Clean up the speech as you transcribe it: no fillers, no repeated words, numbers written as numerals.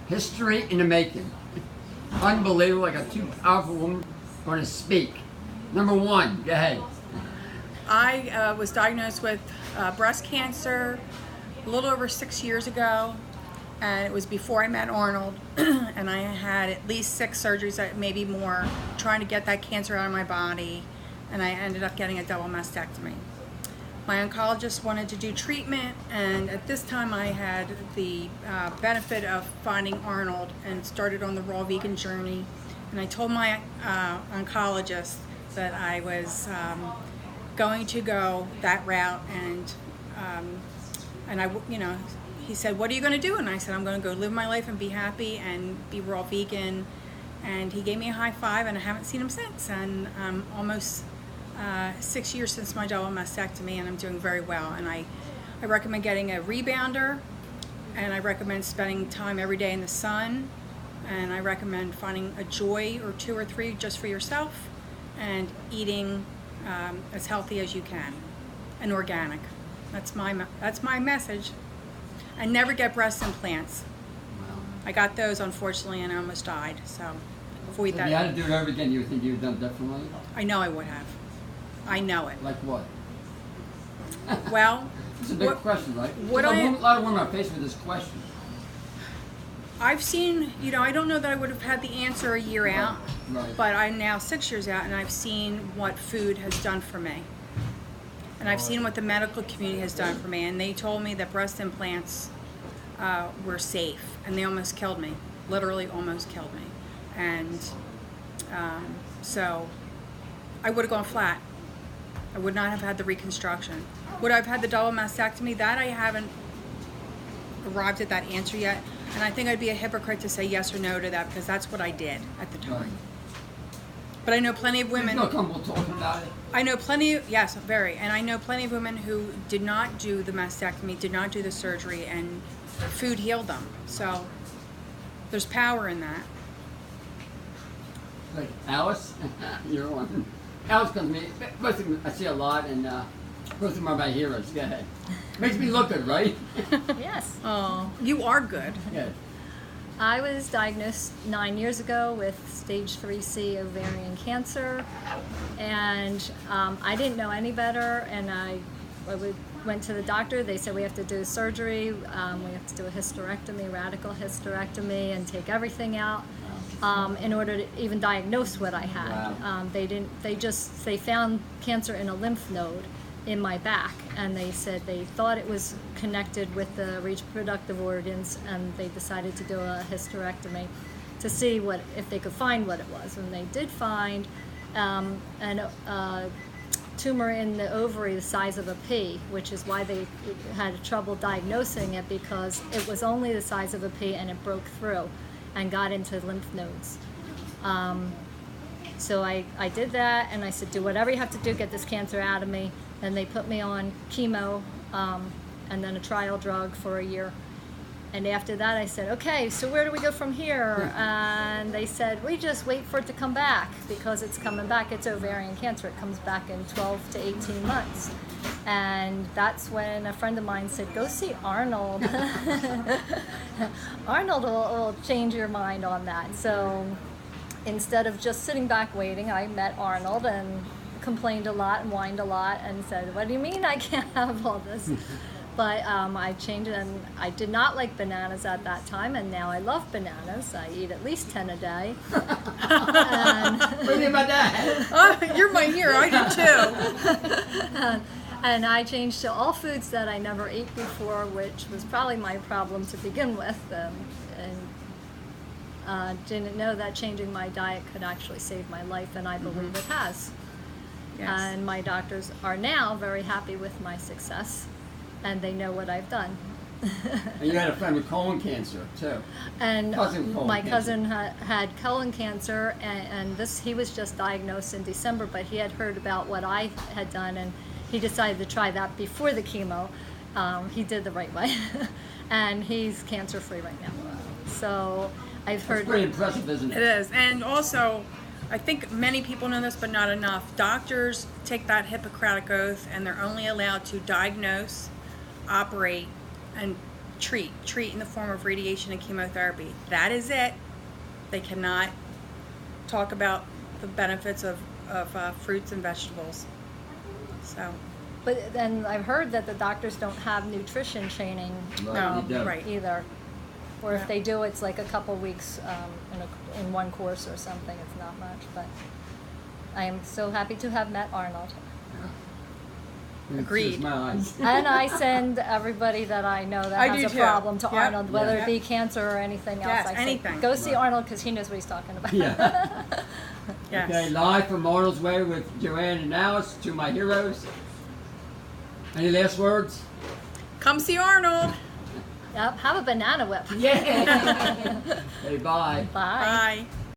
History in the making. Unbelievable. I got two powerful women going to speak. Number one, go ahead. I was diagnosed with breast cancer a little over 6 years ago, and it was before I met Arnold. And I had at least 6 surgeries, maybe more, trying to get that cancer out of my body, and I ended up getting a double mastectomy. My oncologist wanted to do treatment, and at this time I had the benefit of finding Arnold and started on the raw vegan journey. And I told my oncologist that I was going to go that route, and he said, "What are you going to do?" And I said, "I'm going to go live my life and be happy and be raw vegan." And he gave me a high five, and I haven't seen him since. And almost 6 years since my double mastectomy, and I'm doing very well. And I recommend getting a rebounder, and I recommend spending time every day in the sun, and I recommend finding a joy or 2 or 3 just for yourself, and eating as healthy as you can and organic. That's my message. And never get breast implants. Wow. I got those, unfortunately, and I almost died. So avoid So that. if you had to do it over again, you would think you would have done differently? I know I would have. I know it. Like what? Well, It's a big question, right? what a I- lot of women are faced with this question. I've seen, I don't know that I would have had the answer a year out, Right. but I'm now 6 years out, and I've seen what food has done for me. And I've seen what the medical community has done for me, and they told me that breast implants were safe, and they almost killed me, literally almost killed me. And so I would have gone flat. I would not have had the reconstruction. Would I have had the double mastectomy? That I haven't arrived at that answer yet. And I think I'd be a hypocrite to say yes or no to that, because that's what I did at the time. Right. But I know plenty of You women. feel comfortable talking about it? I know plenty of, yes, very. And I know plenty of women who did not do the mastectomy, did not do the surgery, and food healed them. So there's power in that. Like Alice, you're one. Alice comes to me. Most of them I see a lot, and most of them are my heroes. Go ahead. Makes me look good, right? Yes. Oh, you are good. Good. I was diagnosed 9 years ago with stage 3C ovarian cancer, and I didn't know any better, and I went to the doctor. They said we have to do surgery, we have to do a hysterectomy, radical hysterectomy, and take everything out in order to even diagnose what I had. Wow. They found cancer in a lymph node in my back, and they said they thought it was connected with the reproductive organs, and they decided to do a hysterectomy to see if they could find what it was. And they did find a tumor in the ovary the size of a pea, which is why they had trouble diagnosing it, because it was only the size of a pea, and it broke through and got into lymph nodes. So I did that, and I said, do whatever you have to do, get this cancer out of me. And they put me on chemo and then a trial drug for a year. And after that I said, okay, so where do we go from here? And they said, we just wait for it to come back, because it's coming back. It's ovarian cancer. It comes back in 12 to 18 months. And that's when a friend of mine said, go see Arnold. Arnold will change your mind on that. So instead of just sitting back waiting, I met Arnold and complained a lot and whined a lot and said, what do you mean I can't have all this? But I changed it, and I did not like bananas at that time, and now I love bananas. I eat at least 10 a day. What do you think about that? Oh, you're my hero. I do too. And I changed to all foods that I never ate before, which was probably my problem to begin with. And didn't know that changing my diet could actually save my life, and I believe it has. Yes. And my doctors are now very happy with my success, and they know what I've done. And you had a friend with colon cancer, too. And my cancer. cousin had colon cancer, and he was just diagnosed in December, but he had heard about what I had done, and he decided to try that before the chemo. He did the right way, and he's cancer-free right now. So I've heard. It's pretty impressive, isn't It it? is. And also, I think many people know this, but not enough. Doctors take that Hippocratic oath, and they're only allowed to diagnose, operate, and treat in the form of radiation and chemotherapy. That is it. They cannot talk about the benefits of fruits and vegetables. So, But then I've heard that the doctors don't have nutrition training Right, you don't. right. either. Or Yeah. if they do, it's like a couple weeks in one course or something. It's not much, but I am so happy to have met Arnold. Agreed. Tears in my eyes. And I send everybody that I know that I has do a too. problem to Yep. Arnold, whether Yep. it be cancer or anything else. Yes, I say, anything. go see Right. Arnold because he knows what he's talking about. Yeah. Yes. Okay, live from Arnold's Way with Joanne and Alice, two of my heroes. Any last words? Come see Arnold. Yep, have a banana whip. Yeah. Hey, bye. Bye. Bye.